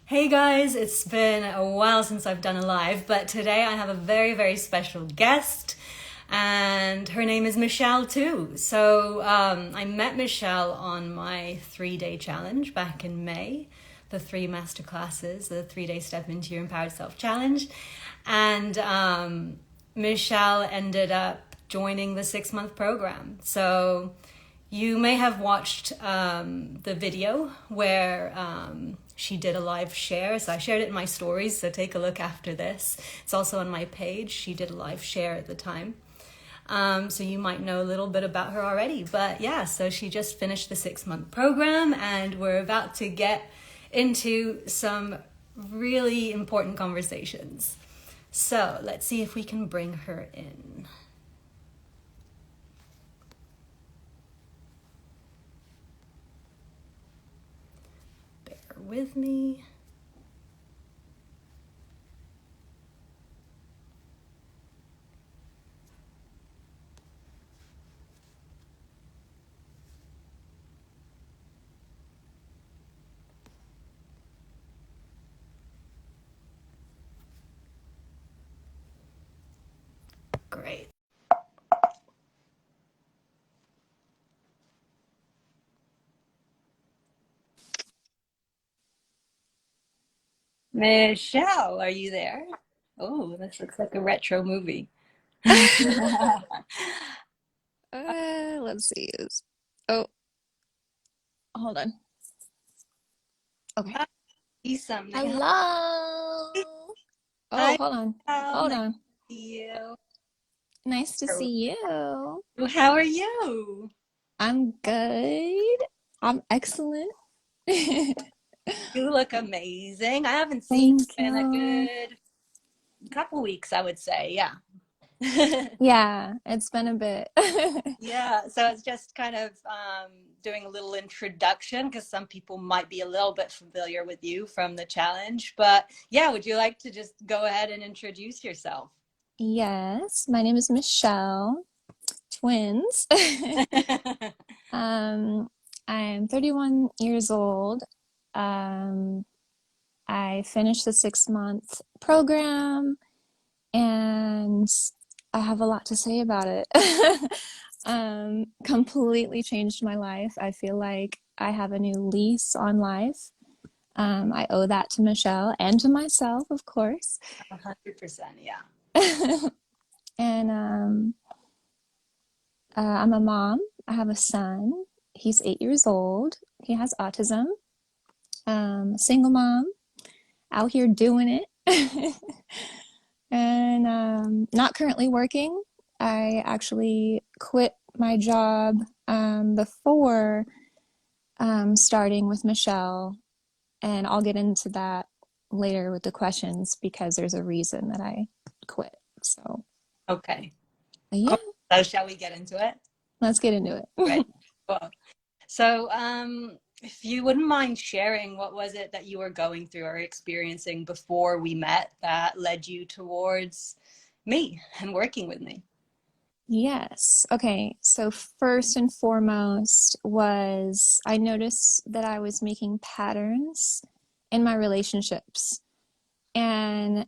Hey guys, it's been a while since I've done a live, but today I have a very, very special guest, and her name is Michelle too. I met Michelle on my 3 day challenge back in May, the three masterclasses, the 3 day Step Into Your Empowered Self challenge, and Michelle ended up joining the 6 month program. So you may have watched the video where she did a live share. So I shared it in my stories, so take a look after this. It's also on my page. She did a live share at the time. So you might know a little bit about her already. But yeah, so she just finished the 6 month program, and we're about to get into some really important conversations. So let's see if we can bring her in. Bear with me. Great. Michelle, are you there? Oh, this looks like a retro movie. Let's see. Oh, hold on. Okay. Hi, something. Hello. Oh, Hi, hold on. Michelle. Hold Nice on. to see you. Nice to see you. How are you? I'm good. I'm excellent. You look amazing. I haven't seen Thank you in a you. good couple weeks, I would say. Yeah. Yeah, it's been a bit. Yeah, so it's just kind of doing a little introduction because some people might be a little bit familiar with you from the challenge. But yeah, would you like to just go ahead and introduce yourself? Yes, my name is Michelle. Twins. Um, I'm 31 years old. Um, I finished the 6 month program and I have a lot to say about it. Completely changed my life. I feel like I have a new lease on life. I owe that to Michelle and to myself, of course. 100%, yeah. And I'm a mom. I have a son. He's 8 years old. He has autism. Single mom, out here doing it. And not currently working. I actually quit my job before starting with Michelle, and I'll get into that later with the questions because there's a reason that I quit. So, Okay. yeah, Cool. So shall we get into it? let's get into Right. it. Cool. So, if you wouldn't mind sharing, what was it that you were going through or experiencing before we met that led you towards me and working with me? Yes. Okay. So first and foremost was I noticed that I was making patterns in my relationships. And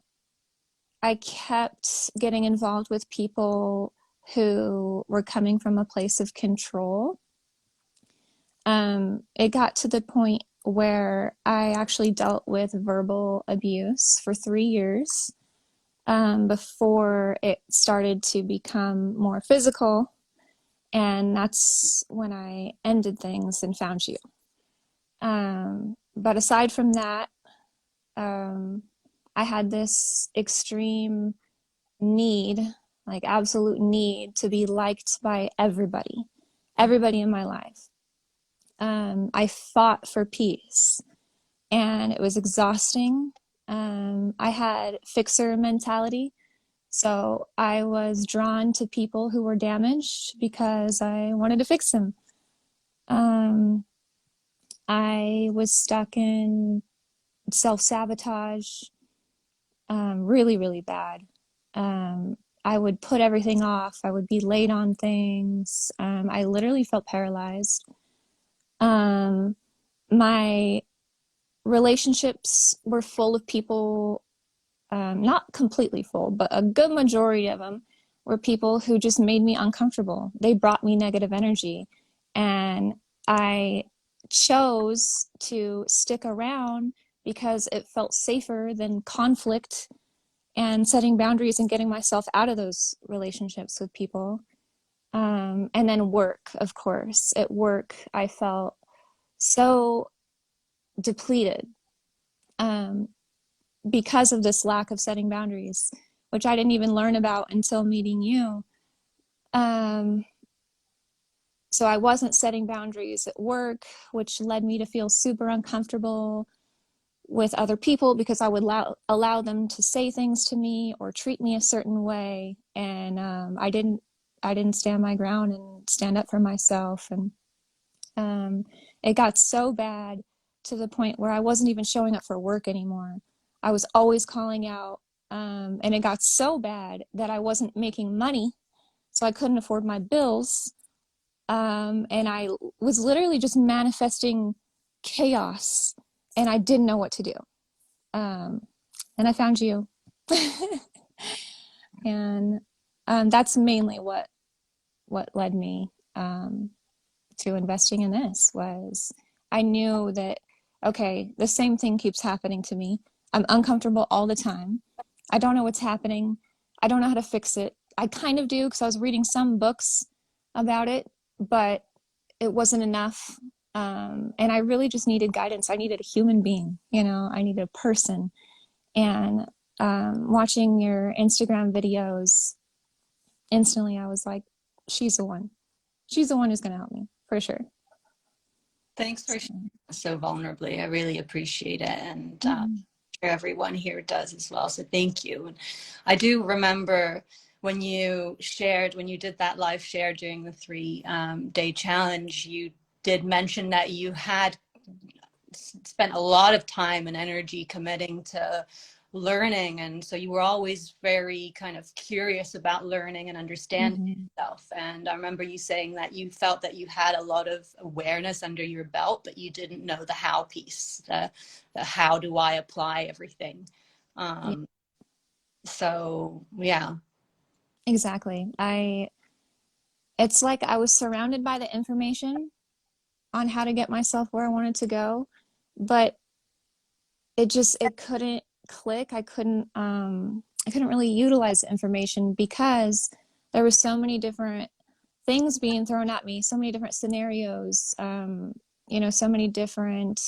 I kept getting involved with people who were coming from a place of control. It got to the point where I actually dealt with verbal abuse for 3 years before it started to become more physical. And that's when I ended things and found you. But aside from that, um, I had this extreme need, like absolute need to be liked by everybody in my life. I fought for peace and it was exhausting. I had fixer mentality. So I was drawn to people who were damaged because I wanted to fix them. Um, I was stuck in self sabotage, really, really bad. Um, I would put everything off. I would be late on things. I literally felt paralyzed. Um, my relationships were full of people, not completely full, but a good majority of them were people who just made me uncomfortable. They brought me negative energy. And I chose to stick around because it felt safer than conflict and setting boundaries and getting myself out of those relationships with people. And then work, of course. At work, I felt so depleted, um, because of this lack of setting boundaries, which I didn't even learn about until meeting you. Um, so I wasn't setting boundaries at work, which led me to feel super uncomfortable with other people because I would allow them to say things to me or treat me a certain way, and I didn't stand my ground and stand up for myself, and it got so bad to the point where I wasn't even showing up for work anymore. I was always calling out, and it got so bad that I wasn't making money, so I couldn't afford my bills, and I was literally just manifesting chaos, and I didn't know what to do. And I found you. And that's mainly what led me, to investing in this. Was I knew that, okay, the same thing keeps happening to me. I'm uncomfortable all the time. I don't know what's happening. I don't know how to fix it. I kind of do because I was reading some books about it, but it wasn't enough. And I really just needed guidance. I needed a human being, I needed a person. And watching your Instagram videos, instantly I was like, she's the one. She's the one who's going to help me, for sure. Thanks for sharing so vulnerably. I really appreciate it. And Mhm. sure everyone here does as well. So thank you. And I do remember when you did that live share during the 3-day challenge, you did mention that you had spent a lot of time and energy committing to learning, and so you were always very kind of curious about learning and understanding Mhm. yourself. And I remember you saying that you felt that you had a lot of awareness under your belt, but you didn't know the how piece, the how do I apply everything. Yeah, So yeah. exactly. It's like I was surrounded by the information on how to get myself where I wanted to go, but it couldn't click. I couldn't really utilize the information because there were so many different things being thrown at me, so many different scenarios, so many different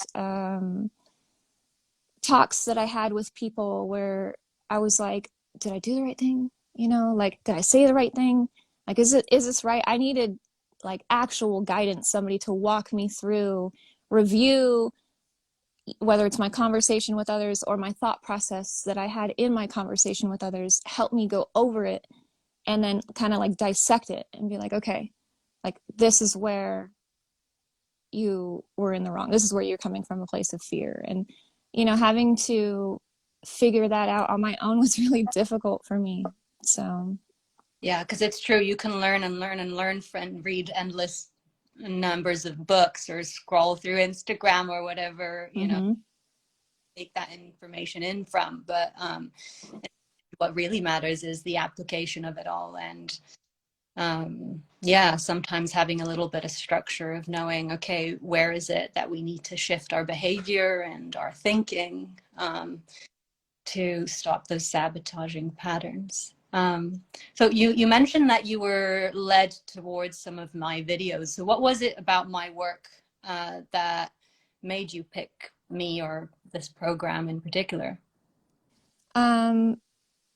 talks that I had with people where I was like, did I do the right thing? Like, did I say the right thing? Like, is this right? I needed like actual guidance, somebody to walk me through, review, whether it's my conversation with others or my thought process that I had in my conversation with others, help me go over it and then kind of like dissect it and be like, okay, like this is where you were in the wrong. This is where you're coming from, a place of fear. And, having to figure that out on my own was really difficult for me. So, Yeah, because it's true. You can learn and learn and learn and read endless numbers of books or scroll through Instagram or whatever, mm-hmm. take that information in from. But what really matters is the application of it all. And yeah, sometimes having a little bit of structure of knowing, okay, where is it that we need to shift our behavior and our thinking, to stop those sabotaging patterns. So you mentioned that you were led towards some of my videos. So what was it about my work that made you pick me or this program in particular? um,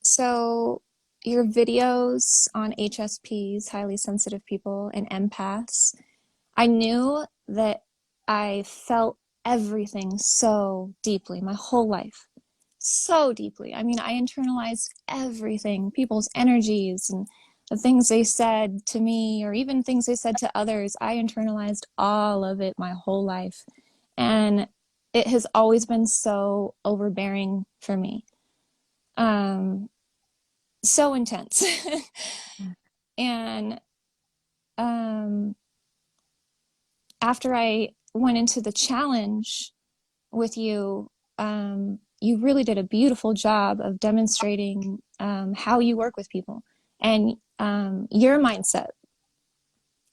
so your videos on HSPs, highly sensitive people, and empaths, I knew that I felt everything so deeply my whole life. So deeply. I mean, I internalized everything, people's energies and the things they said to me, or even things they said to others. I internalized all of it my whole life. And it has always been so overbearing for me. So intense. And um, after I went into the challenge, with you, you really did a beautiful job of demonstrating how you work with people and your mindset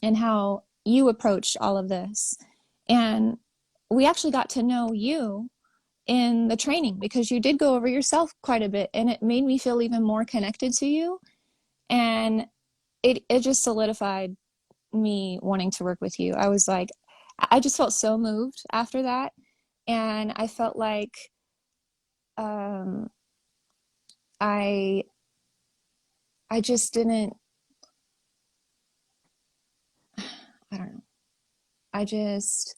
and how you approach all of this. And we actually got to know you in the training because you did go over yourself quite a bit, and it made me feel even more connected to you. And it just solidified me wanting to work with you. I was like, I just felt so moved after that. And I felt like um, I I just didn't, I don't know. I just,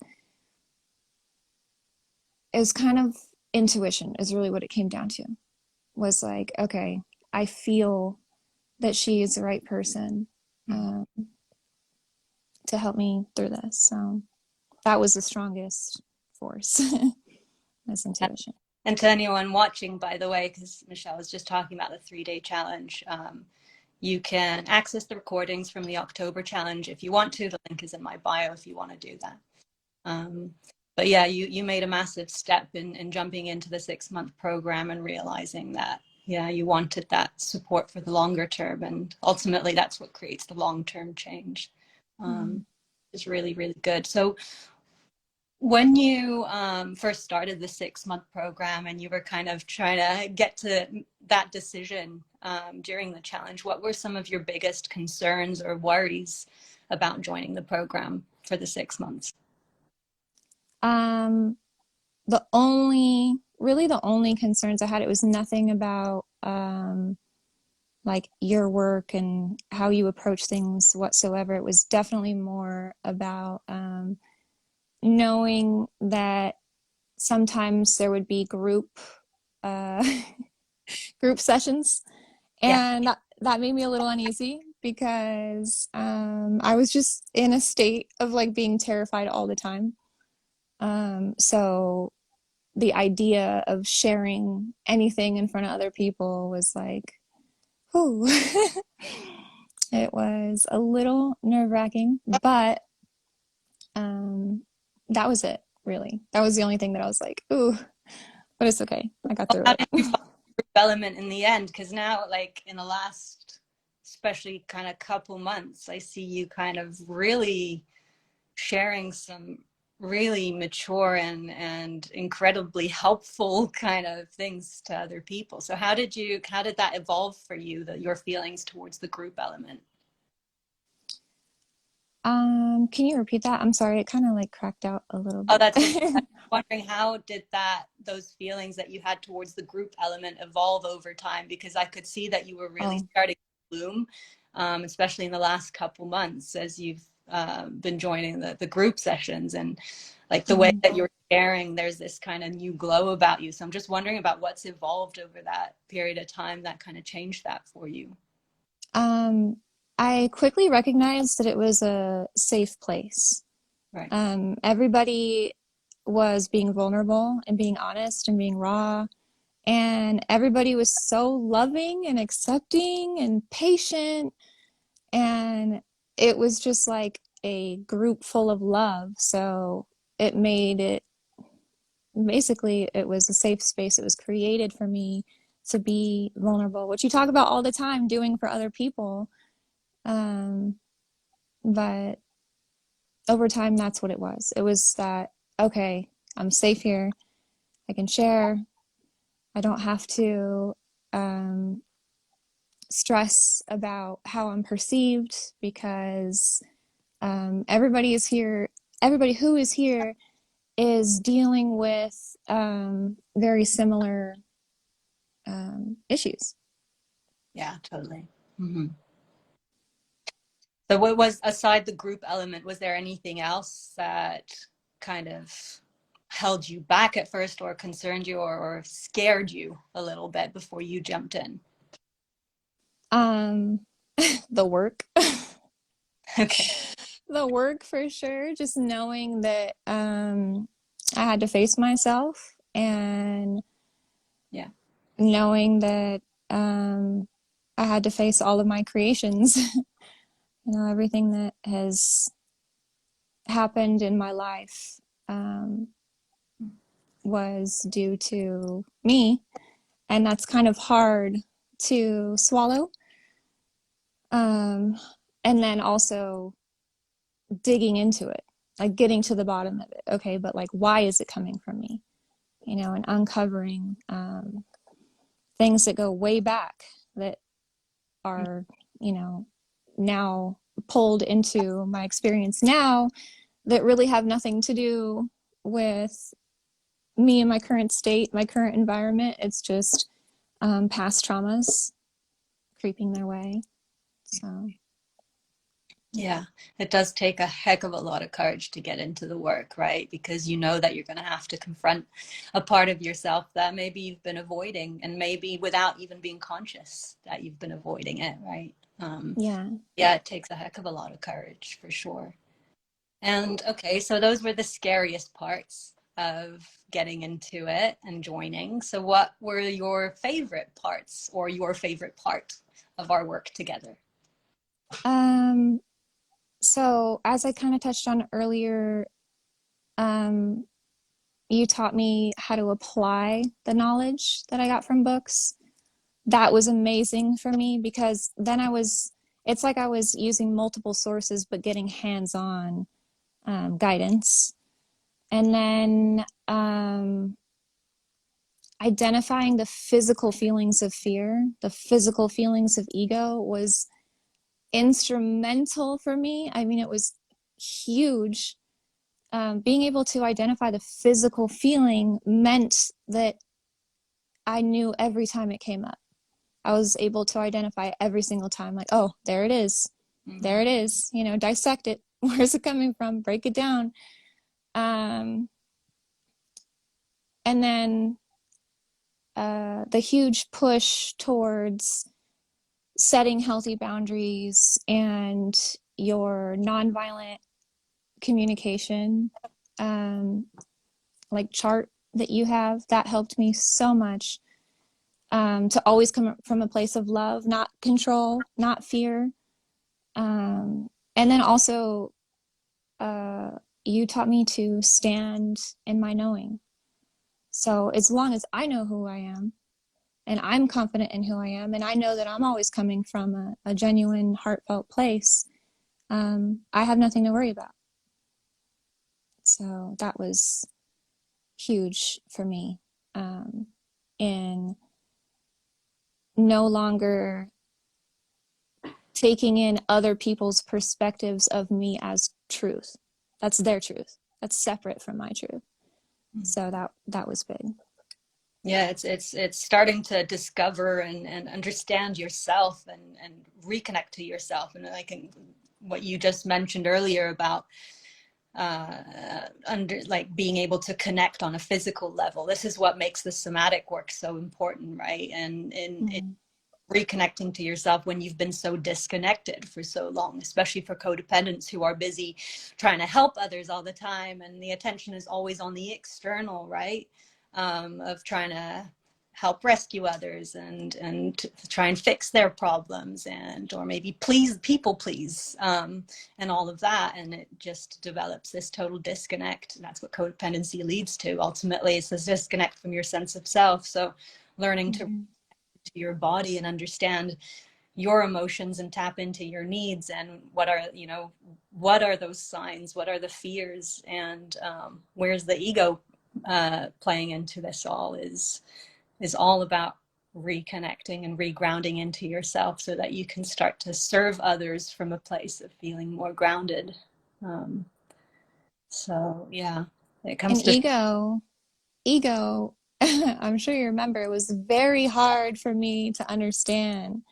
it was kind of intuition is really what it came down to. Was like, okay, I feel that she is the right person um, to help me through this. So that was the strongest force, this intuition. And to anyone watching, by the way, because Michelle was just talking about the 3-day challenge, you can access the recordings from the October challenge if you want to. The link is in my bio if you want to do that. But yeah, you made a massive step in jumping into the 6-month program and realizing that, yeah, you wanted that support for the longer term. And ultimately, that's what creates the long-term change. It's really, really good. So when you first started the 6-month program and you were kind of trying to get to that decision during the challenge, what were some of your biggest concerns or worries about joining the program for the 6 months? The only concerns I had, it was nothing about like your work and how you approach things whatsoever. It was definitely more about knowing that sometimes there would be uh, group sessions, Yeah. and that made me a little uneasy because I was just in a state of like being terrified all the time. So the idea of sharing anything in front of other people was like, whew. It was a little nerve-wracking, but that was it, really. That was the only thing that I was like, ooh, but it's okay. I got through How it. did you find group element in the end? Because now, like in the last, especially kind of couple months, I see you kind of really sharing some really mature and incredibly helpful kind of things to other people. So how did that evolve for you, your feelings towards the group element? Can you repeat that? I'm sorry, it kind of like cracked out a little Oh, bit. that's okay. I'm wondering, how did those feelings that you had towards the group element evolve over time? Because I could see that you were really Oh, starting to bloom, especially in the last couple months as you've been joining the group sessions, and like the way mhm. that you're sharing, there's this kind of new glow about you. So I'm just wondering about what's evolved over that period of time that kind of changed that for you. Um, I quickly recognized that it was a safe place. Right. Everybody was being vulnerable and being honest and being raw, and everybody was so loving and accepting and patient, and it was just like a group full of love. So it made it basically, it was a safe space. It was created for me to be vulnerable, which you talk about all the time doing for other people. Um, but over time, that's what it was. It was that, okay, I'm safe here. I can share. I don't have to stress about how I'm perceived because everybody is here. Everybody who is here is dealing with very similar issues. Yeah, totally. Mm-hmm. So what was, aside the group element, was there anything else that kind of held you back at first or concerned you or scared you a little bit before you jumped in? Um, the work, Okay. the work for sure. Just knowing that I had to face myself and Yeah. knowing that I had to face all of my creations, everything that has happened in my life. Um, was due to me, and that's kind of hard to swallow. Um, and then also digging into it, like getting to the bottom of it. Okay, but like, why is it coming from me? You know, and uncovering things that go way back that are, you know, now pulled into my experience now that really have nothing to do with me and my current state, my current environment. It's just past traumas creeping their way. So, Yeah, it does take a heck of a lot of courage to get into the work, right? Because you know that you're going to have to confront a part of yourself that maybe you've been avoiding, and maybe without even being conscious that you've been avoiding it, right? yeah. Yeah, it takes a heck of a lot of courage for sure. And okay, so those were the scariest parts of getting into it and joining. So what were your favorite parts or your favorite part of our work together? Um, so as I kind of touched on earlier, um, you taught me how to apply the knowledge that I got from books. That was amazing for me because then it's like I was using multiple sources but getting hands-on guidance. And then identifying the physical feelings of fear, the physical feelings of ego was instrumental for me. I mean, it was huge. Being able to identify the physical feeling meant that I knew every time it came up. I was able to identify it every single time, like, oh, there it is. There Mm-hmm. it is. You know, dissect it. Where's it coming from? Break it down. Um, and then the huge push towards setting healthy boundaries and your nonviolent communication, um, like chart that you have, that helped me so much. To always come from a place of love, not control, not fear. And then also, you taught me to stand in my knowing. So as long as I know who I am and I'm confident in who I am, and I know that I'm always coming from a genuine, heartfelt place, I have nothing to worry about. So that was huge for me, in no longer taking in other people's perspectives of me as truth. That's their truth. That's separate from my truth. So that was big. Yeah, it's starting to discover and understand yourself and reconnect to yourself. And I think what you just mentioned earlier about under like being able to connect on a physical level. This is what makes the somatic work so important, right? And in reconnecting to yourself when you've been so disconnected for so long, especially for codependents who are busy trying to help others all the time, and the attention is always on the external, right? Of trying to help rescue others and try and fix their problems, and or maybe please and all of that, and it just develops this total disconnect. And that's what codependency leads to ultimately. It's this disconnect from your sense of self. So learning to Mm-hmm. your body and understand your emotions and tap into your needs, and what are, you know, what are those signs, what are the fears, and where's the ego playing into this all is all about reconnecting and regrounding into yourself so that you can start to serve others from a place of feeling more grounded. um, so yeah, it And comes to ego, I'm sure you remember, it was very hard for me to understand.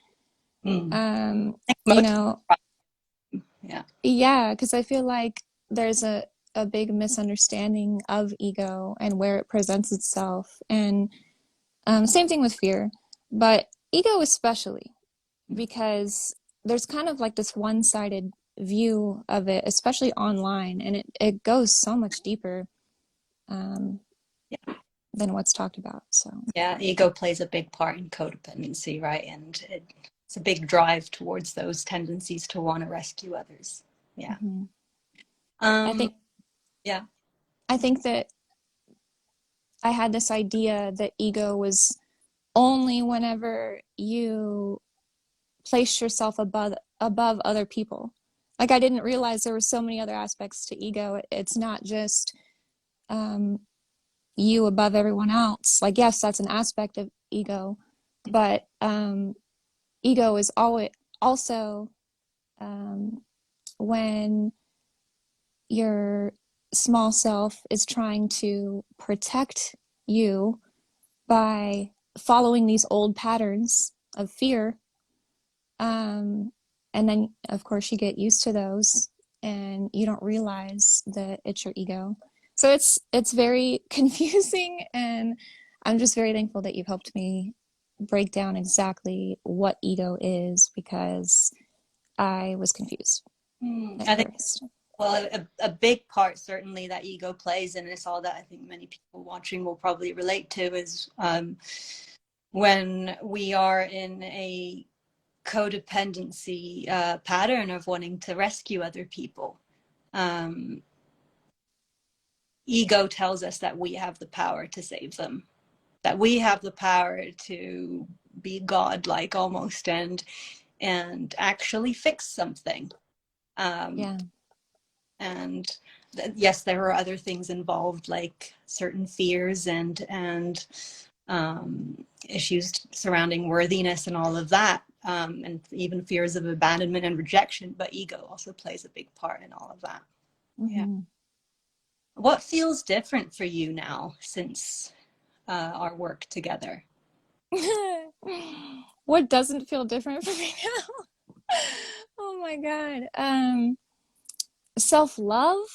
mm, Um, you most, know, yeah. yeah, because I feel like there's a big misunderstanding of ego and where it presents itself. And same thing with fear, but ego especially, because there's kind of like this one-sided view of it, especially online, and it goes so much deeper um, than what's talked about. So, Yeah, ego plays a big part in codependency, right? And it's a big drive towards those tendencies to want to rescue others. Yeah. mhm. I Um, think yeah. I think that I had this idea that ego was only whenever you place yourself above other people. Like I didn't realize there were so many other aspects to ego. It's not just um, you above everyone else. Like yes, that's an aspect of ego, but ego is always also when your small self is trying to protect you by following these old patterns of fear. And then, of course, you get used to those and you don't realize that it's your ego. So it's very confusing, and I'm just very thankful that you've helped me break down exactly what ego is because I was confused at I think, first. well, a big part certainly that ego plays, and it's all that I think many people watching will probably relate to, is when we are in a codependency pattern of wanting to rescue other people. Um, Ego tells us that we have the power to save them, that we have the power to be godlike almost, and actually fix something. Um, Yeah. and yes, there are other things involved, like certain fears and issues surrounding worthiness and all of that, and even fears of abandonment and rejection. But ego also plays a big part in all of that. Yeah. Mm-hmm. What feels different for you now since our work together? What doesn't feel different for me now? Oh my God. Self-love,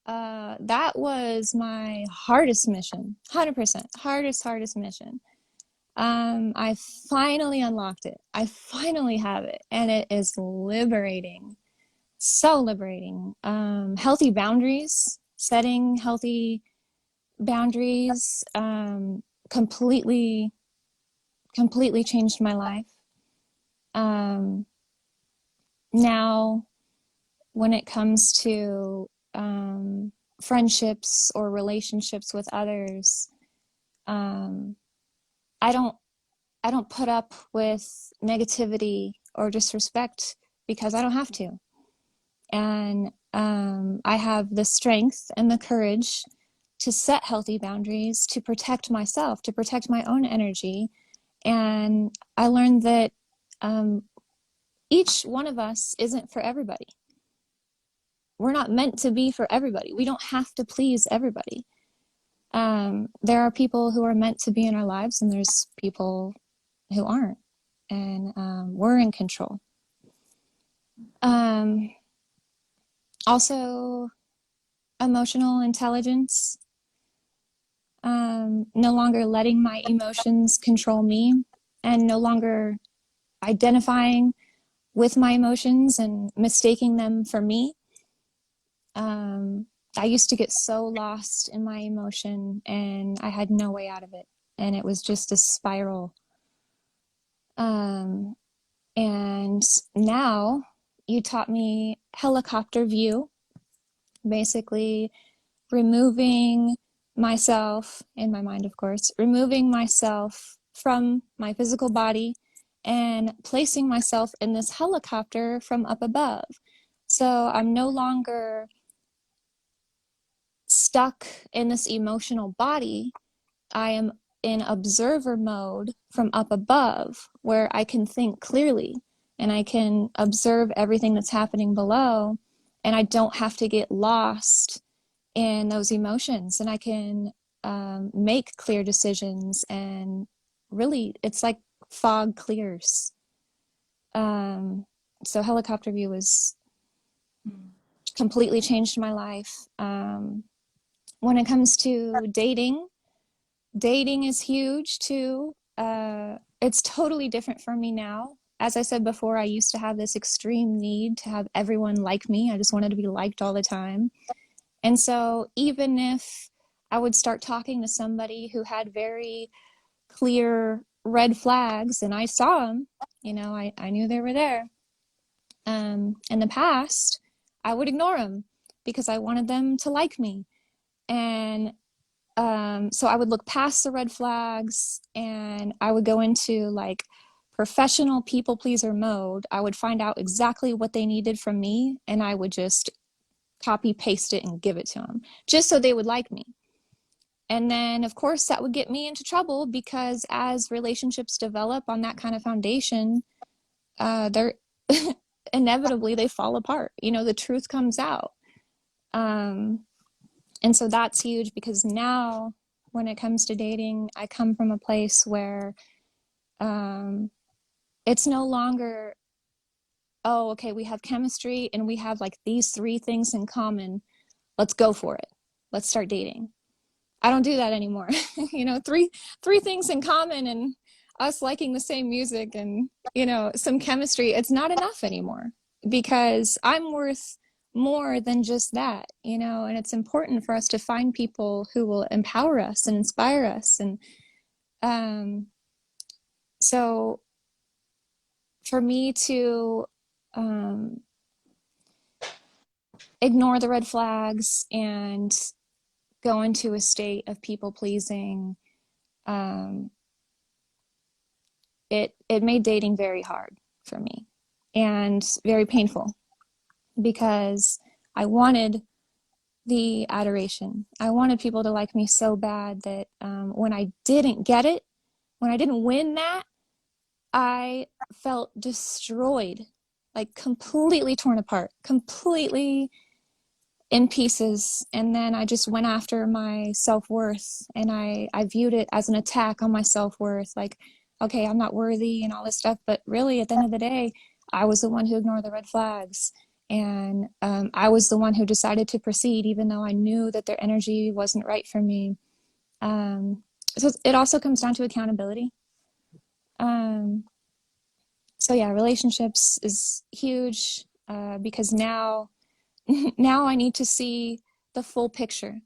that was my hardest mission. 100%. Hardest mission. I finally unlocked it. I finally have it, and it is liberating. So liberating. Healthy boundaries, setting healthy boundaries, completely changed my life. Um, Now, when it comes to friendships or relationships with others, um, I don't I don't put up with negativity or disrespect because I don't have to. And I have the strength and the courage to set healthy boundaries, to protect myself, to protect my own energy. And I learned that each one of us isn't for everybody. We're not meant to be for everybody. We don't have to please everybody. There are people who are meant to be in our lives, and there's people who aren't. And we're in control. Um, Also, emotional intelligence, no longer letting my emotions control me, and no longer identifying with my emotions and mistaking them for me. I used to get so lost in my emotion and I had no way out of it. And it was just a spiral. Um, and now you taught me helicopter view, basically removing myself, in my mind, of course, removing myself from my physical body and placing myself in this helicopter from up above. So I'm no longer stuck in this emotional body. I am in observer mode from up above, where I can think clearly and I can observe everything that's happening below, and I don't have to get lost in those emotions, and I can make clear decisions, and really it's like fog clears. So helicopter view was completely changed my life. When it comes to dating is huge too. It's totally different for me now. As I said before, I used to have this extreme need to have everyone like me. I just wanted to be liked all the time. And so even if I would start talking to somebody who had very clear red flags and I saw them, I knew they were there. In the past, I would ignore them because I wanted them to like me. And So I would look past the red flags and I would go into like professional people pleaser mode. I would find out exactly what they needed from me and I would just copy paste it and give it to them just so they would like me. And then, of course, that would get me into trouble because as relationships develop on that kind of foundation, they're inevitably they fall apart. You know, the truth comes out. Um, and so that's huge because now when it comes to dating, I come from a place where um, it's no longer, oh, okay, we have chemistry and we have like these three things in common. Let's go for it. Let's start dating. I don't do that anymore. You know, three things in common and us liking the same music and, you know, some chemistry, it's not enough anymore because I'm worth more than just that, you know, and it's important for us to find people who will empower us and inspire us. And um, so for me to um, ignore the red flags and go into a state of people pleasing, um, it made dating very hard for me and very painful because I wanted the adoration. I wanted people to like me so bad that when I didn't get it, when I didn't win that, I felt destroyed, like completely torn apart, completely in pieces. And then I just went after my self-worth and I viewed it as an attack on my self-worth, like, okay, I'm not worthy and all this stuff. But really, at the end of the day, I was the one who ignored the red flags. And I was the one who decided to proceed, even though I knew that their energy wasn't right for me. Um, so it also comes down to accountability. Um, so yeah, relationships is huge because now now I need to see the full picture.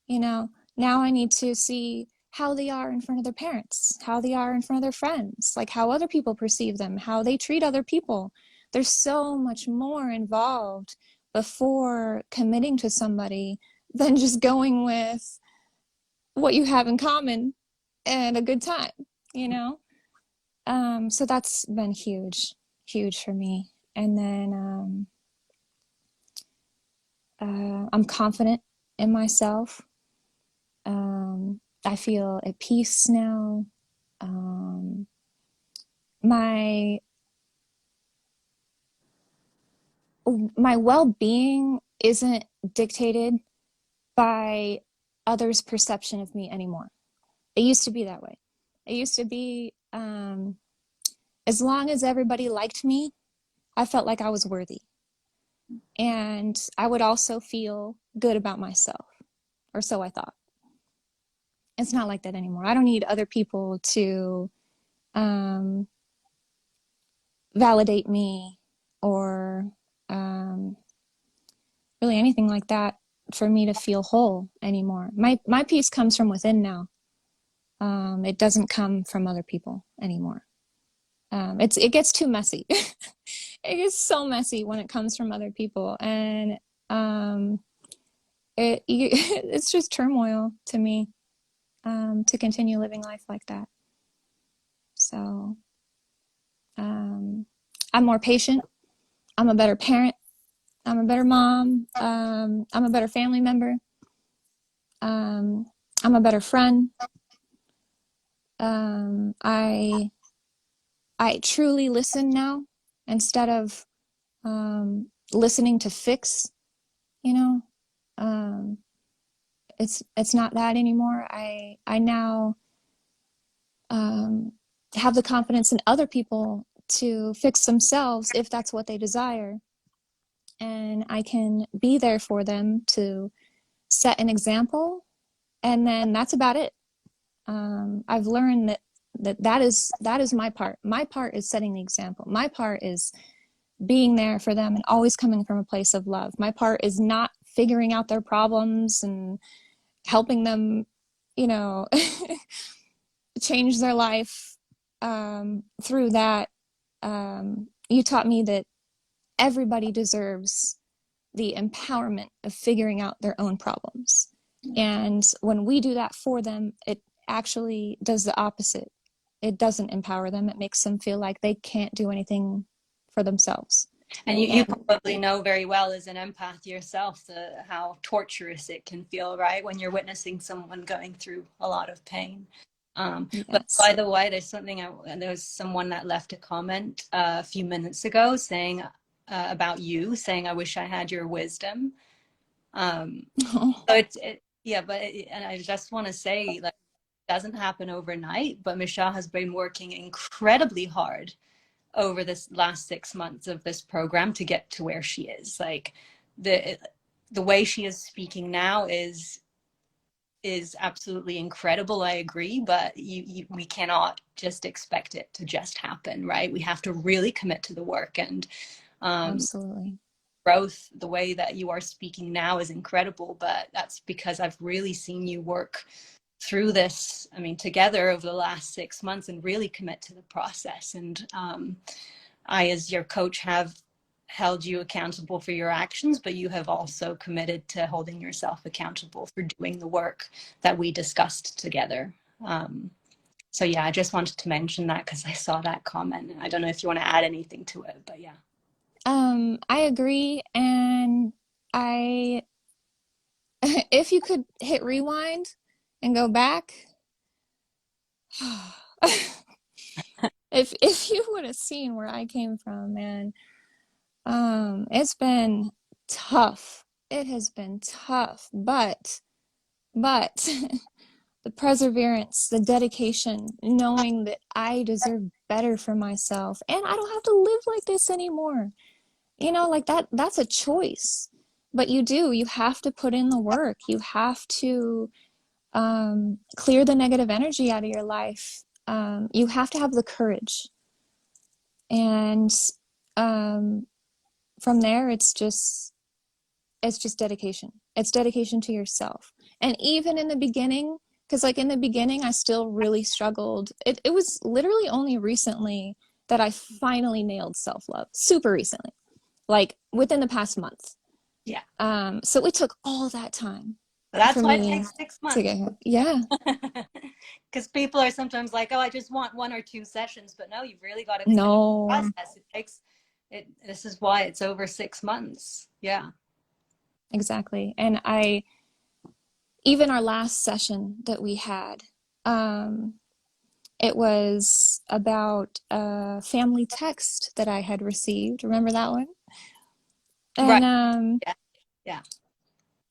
You know, now I need to see how they are in front of their parents, how they are in front of their friends, like how other people perceive them, how they treat other people. There's so much more involved before committing to somebody than just going with what you have in common and a good time, you know? So that's been huge, huge for me. And then I'm confident in myself. I feel at peace now. My my well-being isn't dictated by others' perception of me anymore. It used to be that way. It used to be as long as everybody liked me, I felt like I was worthy. And I would also feel good about myself, or so I thought. It's not like that anymore. I don't need other people to um, validate me or really anything like that for me to feel whole anymore. My peace comes from within now. It doesn't come from other people anymore. It gets too messy. It gets so messy when it comes from other people, and it's just turmoil to me to continue living life like that. So I'm more patient. I'm a better parent. I'm a better mom. I'm a better family member. I'm a better friend. I truly listen now instead of listening to fix. You know, it's not that anymore. I now have the confidence in other people to fix themselves if that's what they desire, and I can be there for them to set an example, and then that's about it. I've learned that is my part. My part is setting the example. My part is being there for them and always coming from a place of love. My part is not figuring out their problems and helping them, you know, change their life through that. You taught me that everybody deserves the empowerment of figuring out their own problems. And when we do that for them, it actually does the opposite. It doesn't empower them. It makes them feel like they can't do anything for themselves. And you And probably know very well as an empath yourself how torturous it can feel, right? When you're witnessing someone going through a lot of pain. But yes. by the way, there was someone that left a comment a few minutes ago saying about you, saying, I wish I had your wisdom. So yeah, and I just want to say, like, it doesn't happen overnight, but Michelle has been working incredibly hard over this last 6 months of this program to get to where she is. Like the the way she is speaking now is absolutely incredible. I agree, but we cannot just expect it to just happen, right? We have to really commit to the work, and Absolutely. growth. The way that you are speaking now is incredible, but that's because I've really seen you work through this, I mean, together over the last 6 months, and really commit to the process. And I, as your coach, have held you accountable for your actions, but you have also committed to holding yourself accountable for doing the work that we discussed together. So yeah, I just wanted to mention that because I saw that comment. I don't know if you want to add anything to it, but yeah. I agree. And I, if you could hit rewind and go back, if you would have seen where I came from, man, it's been tough. It has been tough, but the perseverance, the dedication, knowing that I deserve better for myself and I don't have to live like this anymore. You know, like that's a choice. But you have to put in the work. You have to clear the negative energy out of your life. You have to have the courage. And from there, it's just dedication. It's dedication to yourself. And even in the beginning, because like in the beginning, I still really struggled. It was literally only recently that I finally nailed self-love. Super recently, like within the past month. Yeah. So it took all that time That's for why it me takes six to months. get here. Yeah, Because people are sometimes like, oh, I just want 1 or 2 sessions, but no, you've really got to commit to the no, process. It takes it. This is why it's over 6 months. Yeah. exactly. And even our last session that we had, um, it was about a family text that I had received. Remember that one? Right. And Yeah. Yeah.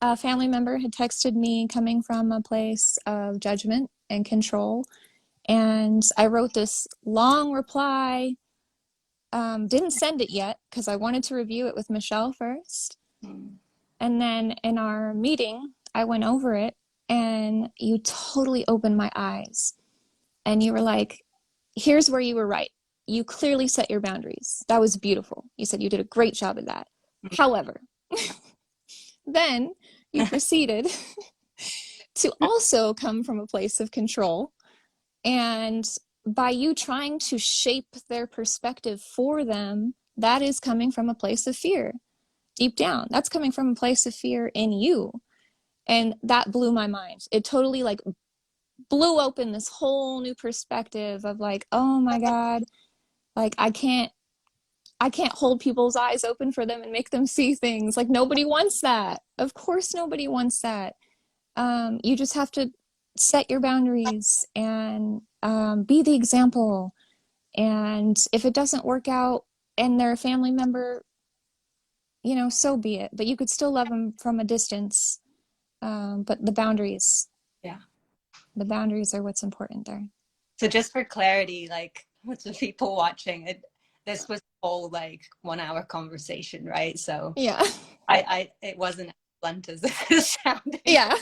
a family member had texted me coming from a place of judgment and control. And I wrote this long reply. Didn't send it yet because I wanted to review it with Michelle first. Mm. And then in our meeting, I went over it and you totally opened my eyes. And you were like, here's where you were right. You clearly set your boundaries. That was beautiful. You said you did a great job at that. However, then you proceeded to also come from a place of control. And by you trying to shape their perspective for them, that is coming from a place of fear. Deep down, that's coming from a place of fear in you. And that blew my mind. It totally like blew open this whole new perspective of like, oh my God, like I can't hold people's eyes open for them and make them see things. Like nobody wants that. Of course nobody wants that. You just have to set your boundaries and be the example. And if it doesn't work out and they're a family member, so be it. But you could still love them from a distance. But Yeah. the boundaries are what's important there. So just for clarity, like with the people watching it, this was a whole like 1 hour conversation, right? So Yeah. it wasn't as blunt as it sounded. Yeah.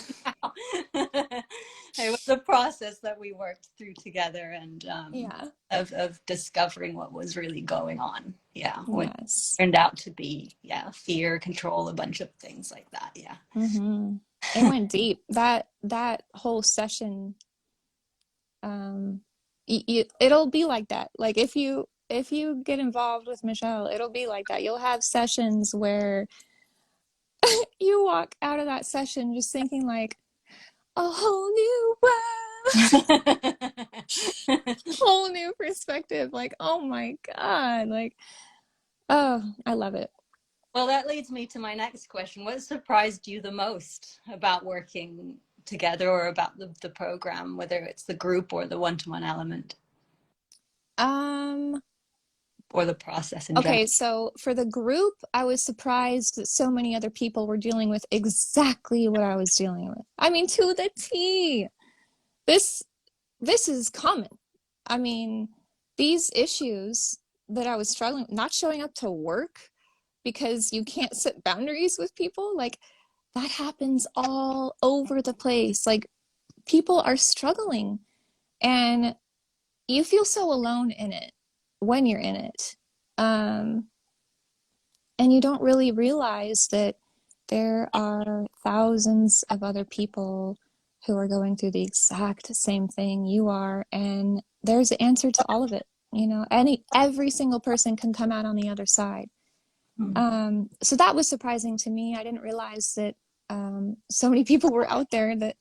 It was a process that we worked through together, and Yeah. of discovering what was really going on. Yeah, what Yes. turned out to be fear, control, a bunch of things like that. Yeah. Mm-hmm. It went deep. That whole session, it'll be like that. Like if you get involved with Michelle, it'll be like that. You'll have sessions where you walk out of that session just thinking like, a whole new world, whole new perspective. Like, oh my God. Like, oh, I love it. Well, that leads me to my next question. What surprised you the most about working together or about the program, whether it's the group or the one-to-one element Um, or the process in general? okay, so for the group, I was surprised that so many other people were dealing with exactly what I was dealing with. I mean, to the T. This this is common. I mean, these issues that I was struggling with, not showing up to work because you can't set boundaries with people, like that happens all over the place. Like people are struggling and you feel so alone in it when you're in it. Um, and you don't really realize that there are thousands of other people who are going through the exact same thing you are, and there's an answer to all of it. You know, every single person can come out on the other side. So that was surprising to me. I didn't realize that so many people were out there that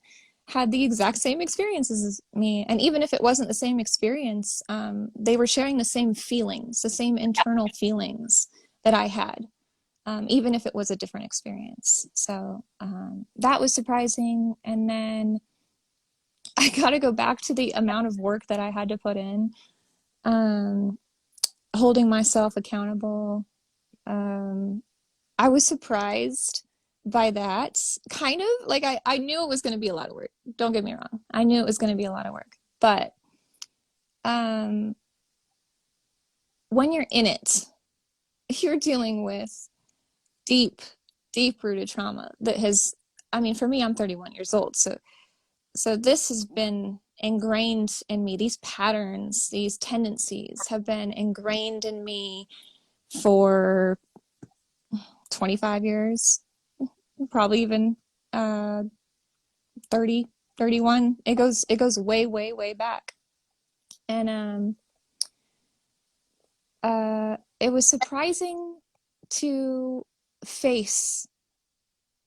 had the exact same experiences as me. And even if it wasn't the same experience, they were sharing the same feelings, the same internal feelings that I had, even if it was a different experience. So that was surprising. And then I got to go back to the amount of work that I had to put in, um, holding myself accountable. I was surprised by that. Kind of like I knew it was going to be a lot of work. Don't get me wrong. I knew it was going to be a lot of work. But um, when you're in it, you're dealing with deep, deep rooted trauma that has, I mean, for me, I'm 31 years old. So this has been ingrained in me. These patterns, these tendencies have been ingrained in me for 25 years, probably even 30, 31. It goes way, way, way back. And it was surprising to face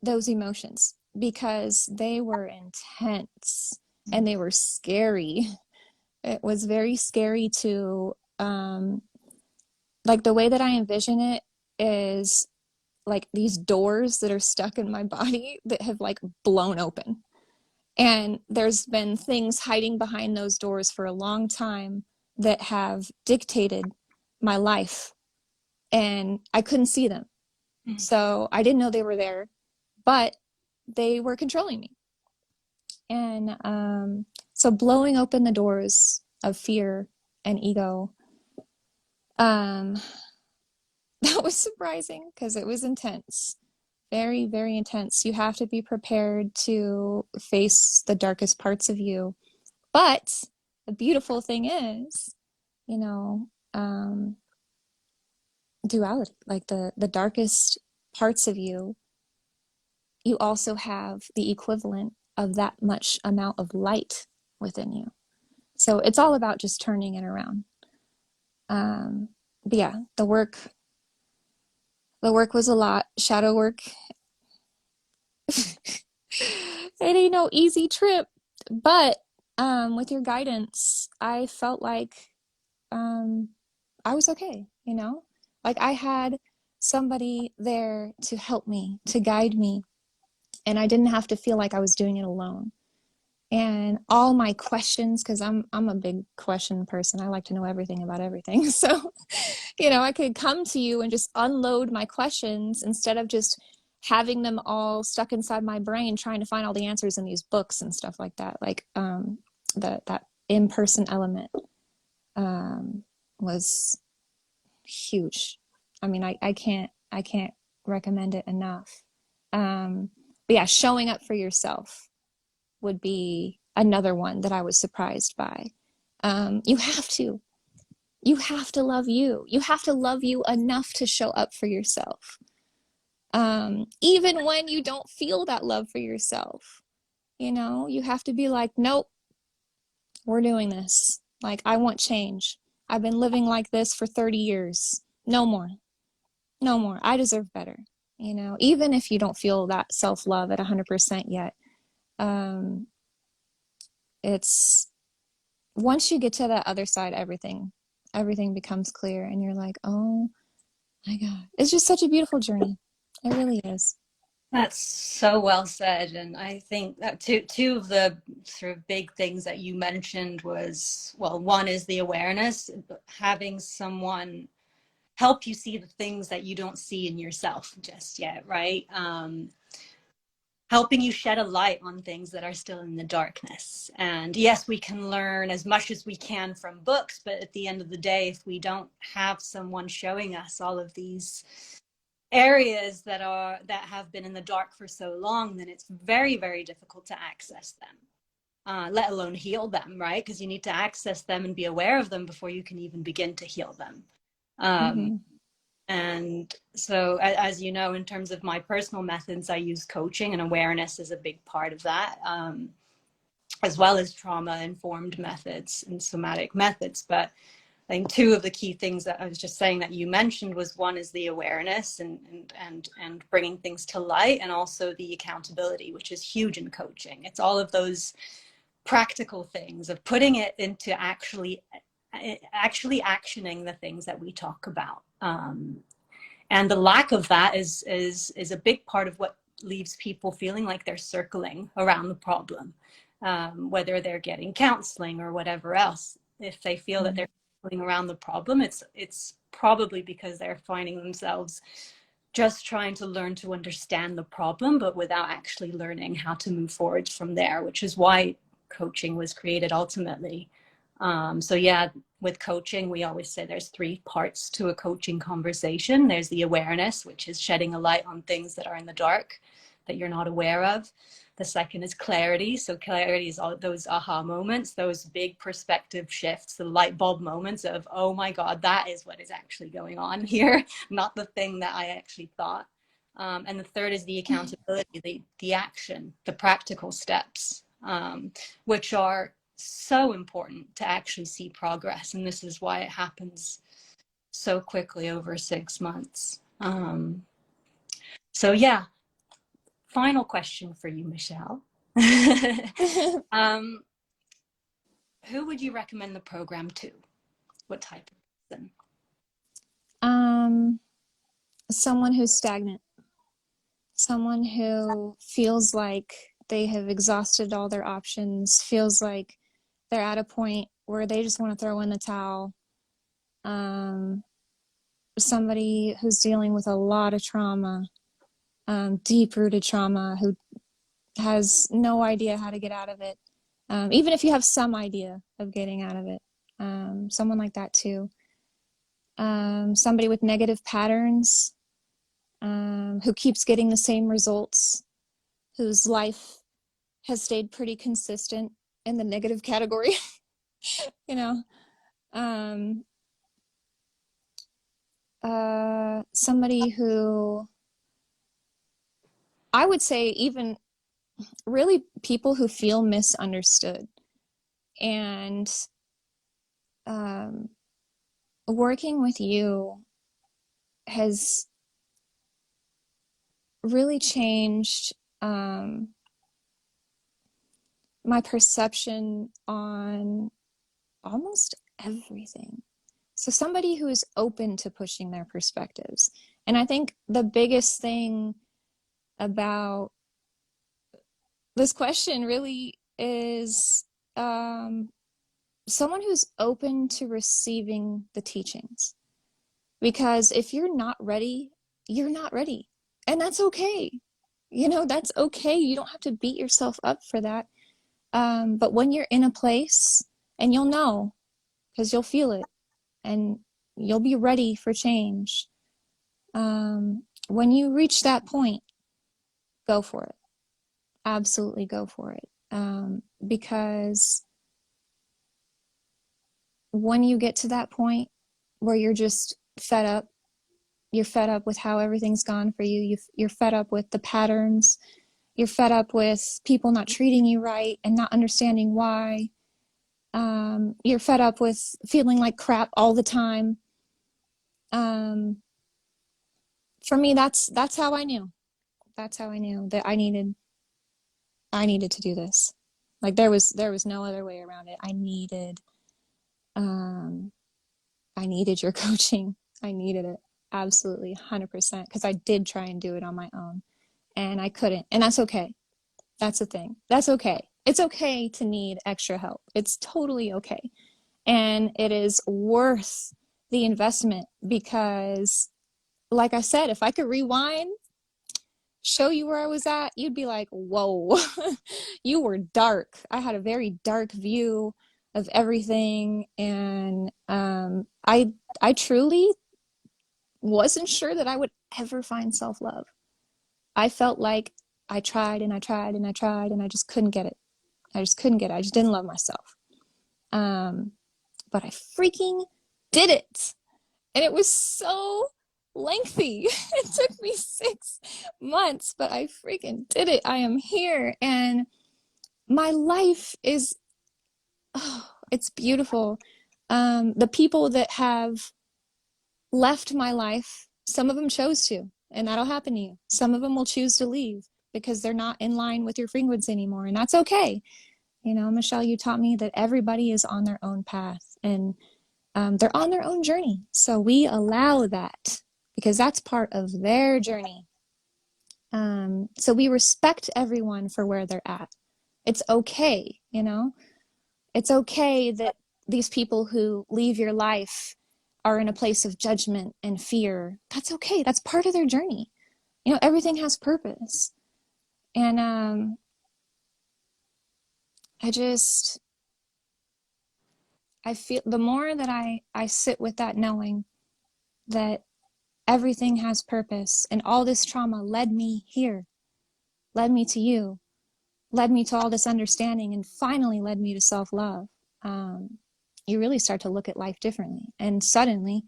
those emotions because they were intense and they were scary. It was very scary to like the way that I envision it is like these doors that are stuck in my body that have like blown open. And there's been things hiding behind those doors for a long time that have dictated my life. And I couldn't see them. So I didn't know they were there, but they were controlling me. And so blowing open the doors of fear and ego, um, that was surprising because it was intense. Very, very intense. You have to be prepared to face the darkest parts of you. But the beautiful thing is, you know, duality, like the darkest parts of you, you also have the equivalent of that much amount of light within you. So it's all about just turning it around. But yeah, the work was a lot. Shadow work, it ain't no easy trip. But with your guidance, I felt like um, I was okay, you know? Like I had somebody there to help me, to guide me, and I didn't have to feel like I was doing it alone. And all my questions, because I'm a big question person. I like to know everything about everything. So, I could come to you and just unload my questions instead of just having them all stuck inside my brain trying to find all the answers in these books and stuff like that. Like that in-person element was huge. I mean, I can't recommend it enough. But yeah, showing up for yourself would be another one that I was surprised by. You have to. You have to love you. You have to love you enough to show up for yourself. Even when you don't feel that love for yourself, you have to be like, nope, we're doing this. Like, I want change. I've been living like this for 30 years. No more. No more. I deserve better. Even if you don't feel that self-love at 100% yet, it's once you get to that other side, everything becomes clear, and you're like, oh my God. It's just such a beautiful journey. It really is. That's so well said. And I think that two of the sort of big things that you mentioned was, well, one is the awareness, having someone help you see the things that you don't see in yourself just yet, right? Helping you shed a light on things that are still in the darkness. And yes, we can learn as much as we can from books, but at the end of the day, if we don't have someone showing us all of these areas that have been in the dark for so long, then it's very, very difficult to access them, let alone heal them, right? Because you need to access them and be aware of them before you can even begin to heal them. um, Mm-hmm. and so, as you know, in terms of my personal methods, I use coaching, and awareness is a big part of that, as well as trauma informed methods and somatic methods. But I think two of the key things that I was just saying that you mentioned was, one is the awareness and bringing things to light, and also the accountability, which is huge in coaching. It's all of those practical things of putting it into actually actioning the things that we talk about. And the lack of that is a big part of what leaves people feeling like they're circling around the problem, whether they're getting counseling or whatever else. If they feel that they're circling around the problem, it's probably because they're finding themselves just trying to learn to understand the problem, but without actually learning how to move forward from there, which is why coaching was created ultimately. So yeah, with coaching, we always say there's three parts to a coaching conversation. There's the awareness, which is shedding a light on things that are in the dark that you're not aware of. The second is clarity. So clarity is all those aha moments, those big perspective shifts, the light bulb moments of, oh my God, that is what is actually going on here, not the thing that I actually thought. And the third is the accountability, the action, the practical steps, which are so important to actually see progress. And this is why it happens so quickly over 6 months. So yeah, final question for you, Michelle. um, who would you recommend the program to? What type of person? um, Someone who's stagnant, someone who feels like they have exhausted all their options, feels like they're at a point where they just want to throw in the towel. Um, Somebody who's dealing with a lot of trauma, deep-rooted trauma, who has no idea how to get out of it. Even if you have some idea of getting out of it, someone like that too. Somebody with negative patterns, who keeps getting the same results, whose life has stayed pretty consistent in the negative category, you know. Um, Somebody who, I would say, even really people who feel misunderstood. And um, working with you has really changed my perception on almost everything. So somebody who is open to pushing their perspectives. And I think the biggest thing about this question really is someone who's open to receiving the teachings. Because if you're not ready, you're not ready. And that's okay. You know, that's okay. You don't have to beat yourself up for that. But when you're in a place, and you'll know, because you'll feel it, and you'll be ready for change. When you reach that point, go for it. Absolutely go for it. Because when you get to that point where you're just fed up, you're fed up with how everything's gone for you, you're fed up with the patterns, you're fed up with people not treating you right and not understanding why, you're fed up with feeling like crap all the time. For me, that's how I knew. That's how I knew that I needed to do this. Like there was no other way around it. Um I needed your coaching. I needed it absolutely 100% because I did try and do it on my own and I couldn't. And that's okay. That's the thing. That's okay. It's okay to need extra help. It's totally okay. And it is worth the investment because, like I said, if I could rewind, show you where I was at, you'd be like, whoa, you were dark. I had a very dark view of everything. And I truly wasn't sure that I would ever find self-love. I felt like I tried and I tried and I tried and I just couldn't get it. I just couldn't get it. I just didn't love myself. Um, but I freaking did it. And it was so lengthy. It took me 6 months, but I freaking did it. I am here. And my life is, oh, it's beautiful. The people that have left my life, some of them chose to, and that'll happen to you. Some of them will choose to leave because they're not in line with your frequency anymore, and that's okay. You know, Michelle, you taught me that everybody is on their own path and they're on their own journey. So we allow that because that's part of their journey. So we respect everyone for where they're at. It's okay, you know? It's okay that these people who leave your life are in a place of judgment and fear. That's okay. That's part of their journey. You know, everything has purpose. And I feel the more that I sit with that knowing that everything has purpose and all this trauma led me here, led me to you, led me to all this understanding, and finally led me to self-love. You really start to look at life differently, and suddenly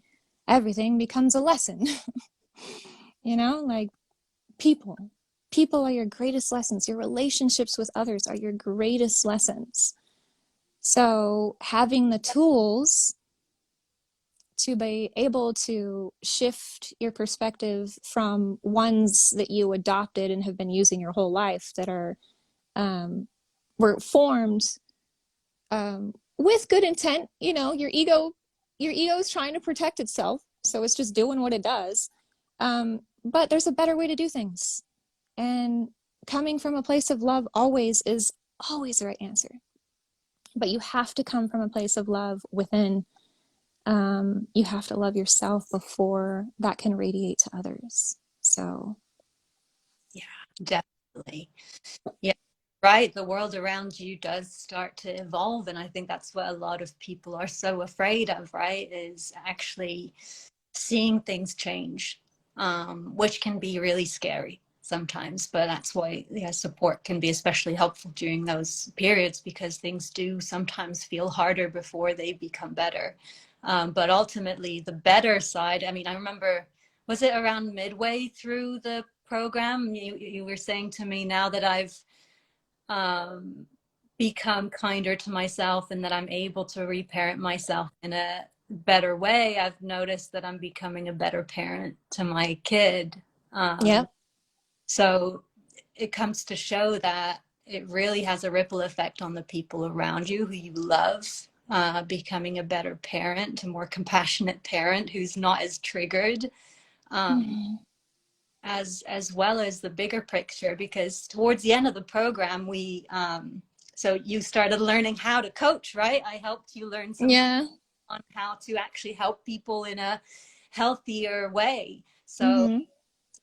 everything becomes a lesson. You know, like people are your greatest lessons. Your relationships with others are your greatest lessons. So having the tools to be able to shift your perspective from ones that you adopted and have been using your whole life that are were formed with good intent. You know, your ego is trying to protect itself, so it's just doing what it does. But there's a better way to do things, and coming from a place of love is always the right answer. But you have to come from a place of love within. You have to love yourself before that can radiate to others. So Yeah, definitely. Yeah, right. The world around you does start to evolve. And I think that's what a lot of people are so afraid of, right? Is actually seeing things change, which can be really scary sometimes. But that's why, yeah, support can be especially helpful during those periods because things do sometimes feel harder before they become better. But ultimately, the better side, I mean, I remember, was it around midway through the program? You were saying to me now that I've um, become kinder to myself and that I'm able to reparent myself in a better way. I've noticed that I'm becoming a better parent to my kid. yeah. So it comes to show that it really has a ripple effect on the people around you who you love. Becoming a better parent, a more compassionate parent who's not as triggered. Mm-hmm. As well as the bigger picture, because towards the end of the program we so you started learning how to coach, right? I helped you learn some Yeah. on how to actually help people in a healthier way. So Mm-hmm.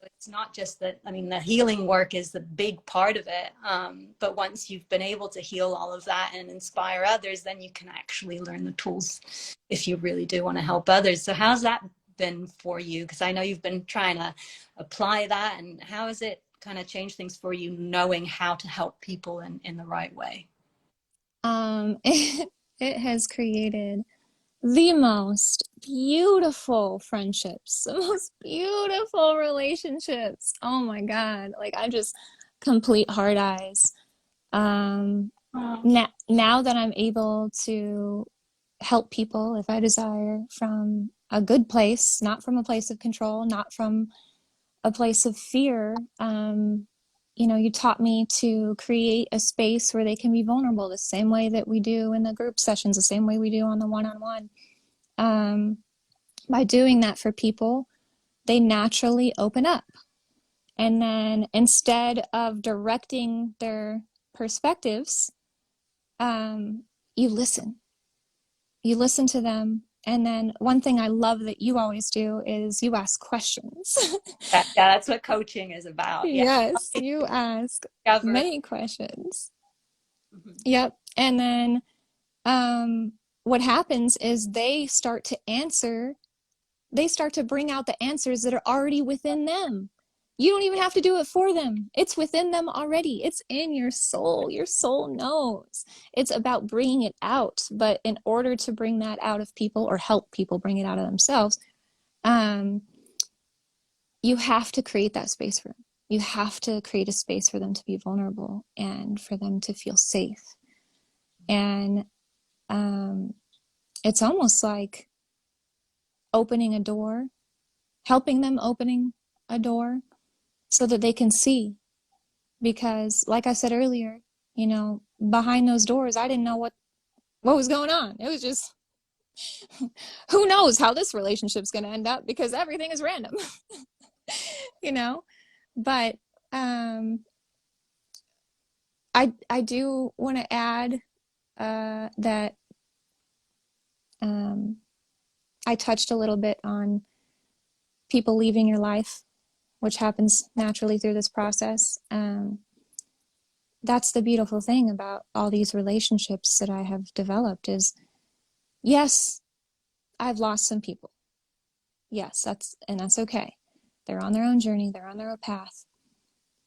it's not just that, I mean, the healing work is the big part of it, but once you've been able to heal all of that and inspire others, then you can actually learn the tools if you really do want to help others. So how's that been for you? Because I know you've been trying to apply that, and how has it kind of changed things for you knowing how to help people in the right way? It has created the most beautiful friendships, the most beautiful relationships. Oh my God. Like I'm just complete hard eyes. Um, Oh, now that I'm able to help people if I desire from a good place, not from a place of control, not from a place of fear, you taught me to create a space where they can be vulnerable the same way that we do in the group sessions, the same way we do on the one-on-one. By doing that for people, they naturally open up. And then instead of directing their perspectives, you listen. You listen to them. And then one thing I love that you always do is you ask questions. Yeah, that's what coaching is about. Yeah. Yes, you ask Discover. many questions. Mhm. Yep. And then what happens is they start to answer, they start to bring out the answers that are already within them. You don't even have to do it for them. It's within them already. It's in your soul. Your soul knows. It's about bringing it out. But in order to bring that out of people or help people bring it out of themselves, you have to create that space for them. You have to create a space for them to be vulnerable and for them to feel safe. And it's almost like opening a door, helping them opening a door so that they can see. Because like I said earlier, behind those doors, I didn't know what was going on. It was just, who knows how this relationship's going to end up, because everything is random. But I do want to add that I touched a little bit on people leaving your life, which happens naturally through this process. That's the beautiful thing about all these relationships that I have developed is, yes, I've lost some people. Yes, that's okay. They're on their own journey. They're on their own path.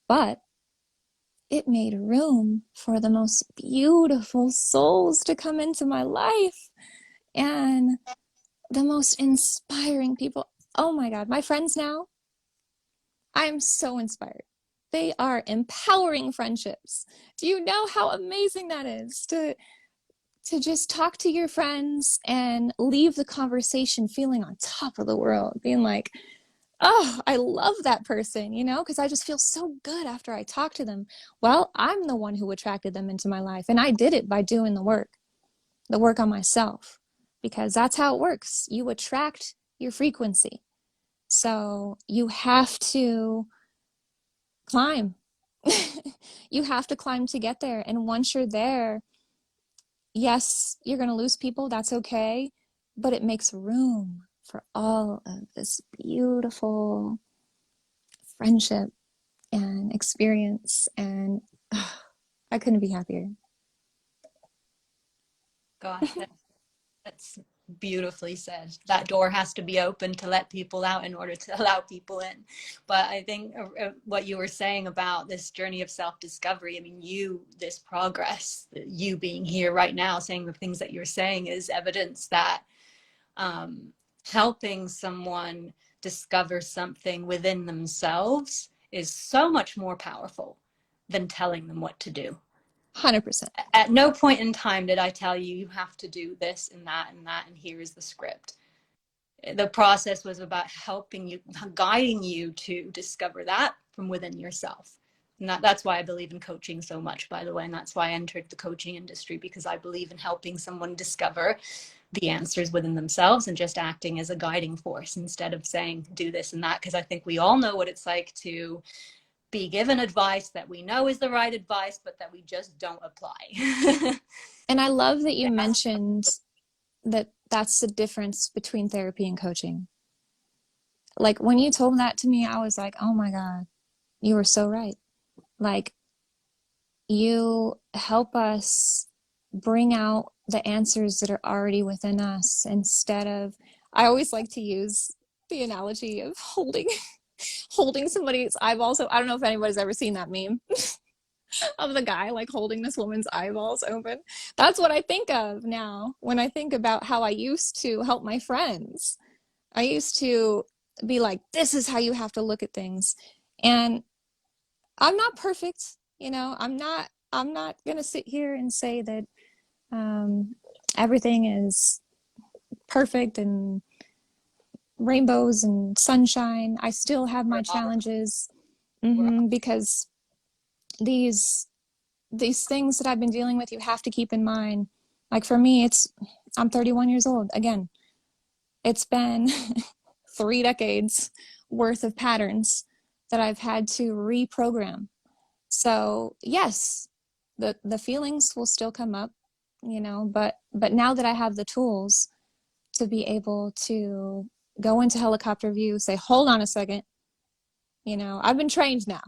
But it made room for the most beautiful souls to come into my life and the most inspiring people. Oh my God, my friends now, I'm so inspired. They are empowering friendships. Do you know how amazing that is to just talk to your friends and leave the conversation feeling on top of the world, being like, oh, I love that person, because I just feel so good after I talk to them. Well, I'm the one who attracted them into my life, and I did it by doing the work on myself, because that's how it works. You attract your frequency. So you have to climb. You have to climb to get there. And once you're there, yes, you're going to lose people. That's okay. But it makes room for all of this beautiful friendship and experience. And I couldn't be happier. Gosh, that's beautifully said. That door has to be open to let people out in order to allow people in. But I think what you were saying about this journey of self-discovery, I mean, this progress, you being here right now, saying the things that you're saying is evidence that helping someone discover something within themselves is so much more powerful than telling them what to do. 100%. At no point in time did I tell you, you have to do this and that and that, and here is the script. The process was about helping you, guiding you to discover that from within yourself. And that's why I believe in coaching so much, by the way. And that's why I entered the coaching industry, because I believe in helping someone discover the answers within themselves and just acting as a guiding force instead of saying, do this and that. Because I think we all know what it's like to be given advice that we know is the right advice, but that we just don't apply. And I love that you mentioned that that's the difference between therapy and coaching. Like when you told that to me, I was like, oh my God, you were so right. Like you help us bring out the answers that are already within us instead of, I always like to use the analogy of holding somebody's eyeballs. So I don't know if anybody's ever seen that meme of the guy like holding this woman's eyeballs open. That's what I think of now when I think about how I used to help my friends. I used to be like, this is how you have to look at things. And I'm not perfect, I'm not gonna sit here and say that everything is perfect and rainbows and sunshine. I still have my challenges because these things that I've been dealing with, you have to keep in mind. Like for me, I'm 31 years old. Again, it's been 3 decades worth of patterns that I've had to reprogram. So yes, the feelings will still come up, but now that I have the tools to be able to go into helicopter view, say, hold on a second, I've been trained now.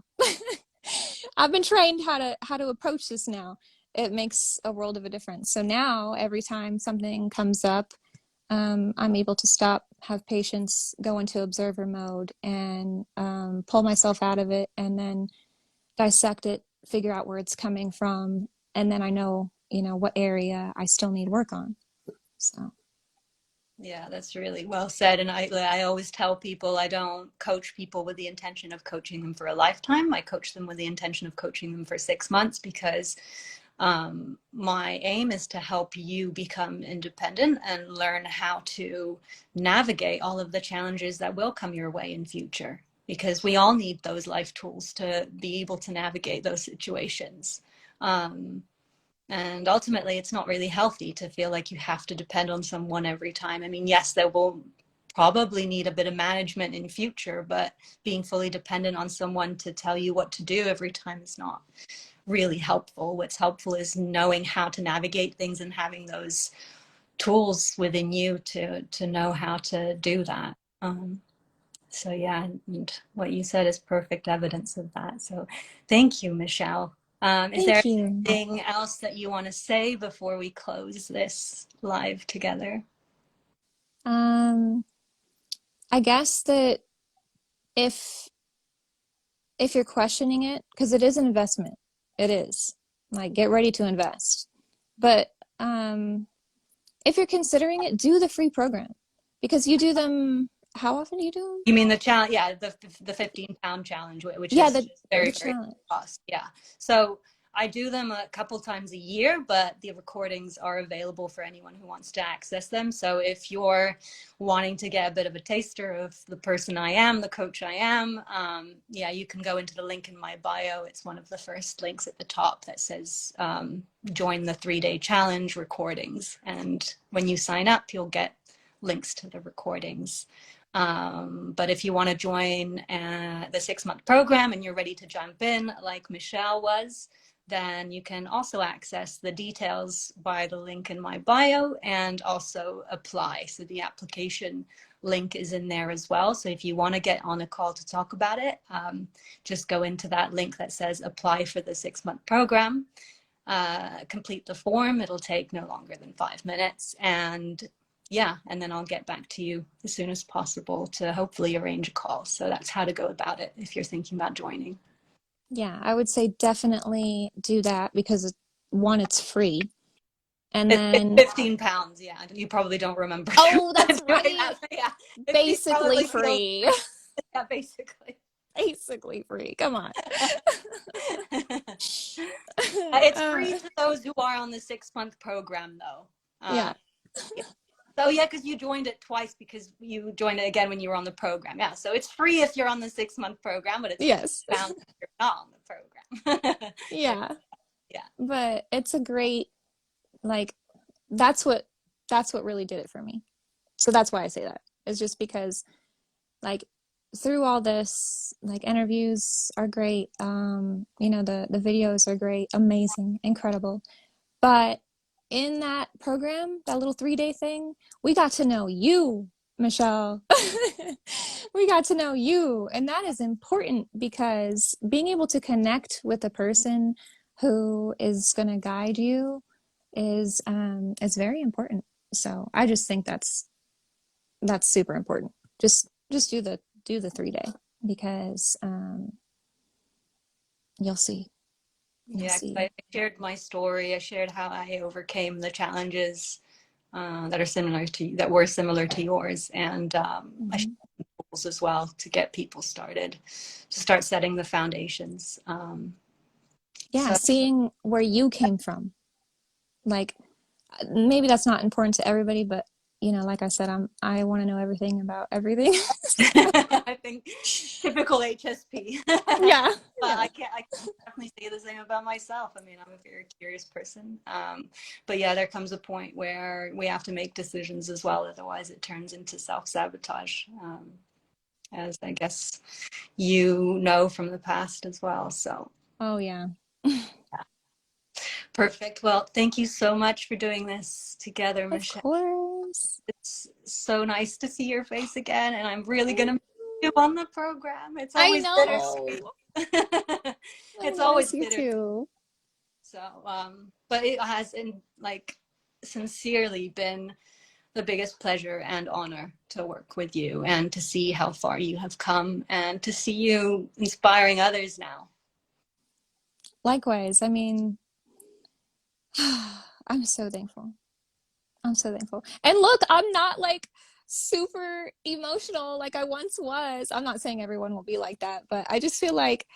I've been trained how to approach this now. It makes a world of a difference. So now every time something comes up, I'm able to stop, have patience, go into observer mode, and pull myself out of it, and then dissect it, figure out where it's coming from, and then I know, what area I still need work on. So. Yeah, that's really well said. And I always tell people I don't coach people with the intention of coaching them for a lifetime. I coach them with the intention of coaching them for 6 months, because my aim is to help you become independent and learn how to navigate all of the challenges that will come your way in future, because we all need those life tools to be able to navigate those situations. And ultimately, it's not really healthy to feel like you have to depend on someone every time. I mean, yes, there will probably need a bit of management in future, but being fully dependent on someone to tell you what to do every time is not really helpful. What's helpful is knowing how to navigate things and having those tools within you to know how to do that. So yeah, and what you said is perfect evidence of that. So thank you, Michelle. Is there Thank you. anything else that you want to say before we close this live together? I guess that if you're questioning it, because it is an investment, it is like, get ready to invest. But if you're considering it, do the free program, because you do them. How often do you do them? You mean the challenge? Yeah, the 15-pound challenge, which Yeah, is the very challenge. cost. Yeah. So I do them a couple times a year, but the recordings are available for anyone who wants to access them. So if you're wanting to get a bit of a taster of the person I am, the coach I am, yeah, you can go into the link in my bio. It's one of the first links at the top that says join the 3-day challenge recordings. And when you sign up, you'll get links to the recordings. But if you want to join the 6-month program and you're ready to jump in like Michelle was, then you can also access the details by the link in my bio and also apply. So the application link is in there as well. So if you want to get on a call to talk about it, just go into that link that says apply for the 6-month program, complete the form. It'll take no longer than 5 minutes. And yeah, and then I'll get back to you as soon as possible to hopefully arrange a call. So that's how to go about it if you're thinking about joining. Yeah, I would say definitely do that, because one, it's free. And It's then 15 pounds. Yeah, you probably don't remember. oh, that's doing right. that. Yeah, Basically free. Yeah, basically. Basically free. Come on. It's free to those who are on the 6-month program, though. Yeah. Yeah. So yeah, because you joined it twice, because you joined it again when you were on the program. Yeah, so it's free if you're on the 6-month program, but it's Yes. found if you're not on the program. Yeah. Yeah. But it's a great, like, that's what really did it for me. So that's why I say that. It's just because, like, through all this, like, interviews are great. The videos are great, amazing, incredible. But in that program, that little 3-day thing, we got to know you, Michelle. We got to know you. And that is important, because being able to connect with a person who is going to guide you is very important. So I just think that's super important. Just do the 3-day, because you'll see. Yeah, I shared my story. I shared how I overcame the challenges that were similar to yours, and I shared tools as well to get people started, to start setting the foundations. Seeing where you came from, like, maybe that's not important to everybody, but like I said, I want to know everything about everything. I think typical HSP. Yeah, But yeah. I can definitely say the same about myself. I mean, I'm a very curious person. But yeah, there comes a point where we have to make decisions as well. Otherwise, it turns into self-sabotage, as I guess you know from the past as well. So Oh, yeah. perfect. Well, thank you so much for doing this together, Of Michelle. course. It's so nice to see your face again, and I'm really gonna miss you on the program. It's I always bittersweet. know. I It's miss always you bitter. too. So, but it has, in like, sincerely been the biggest pleasure and honor to work with you and to see how far you have come and to see you inspiring others now. Likewise. I mean, I'm so thankful. I'm so thankful. And look, I'm not like super emotional like I once was. I'm not saying everyone will be like that, but I just feel like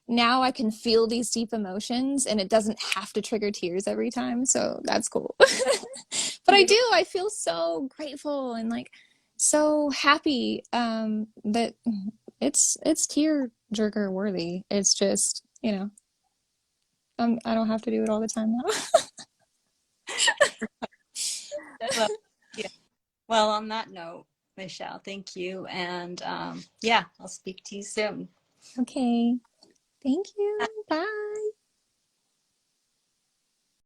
now I can feel these deep emotions and it doesn't have to trigger tears every time. So that's cool. But I Yeah. do, I feel so grateful and like so happy that it's tear jerker worthy. It's just, I don't have to do it all the time now. Well, yeah. Well, on that note, Michelle, thank you. And yeah, I'll speak to you soon. Okay. Thank you. Bye.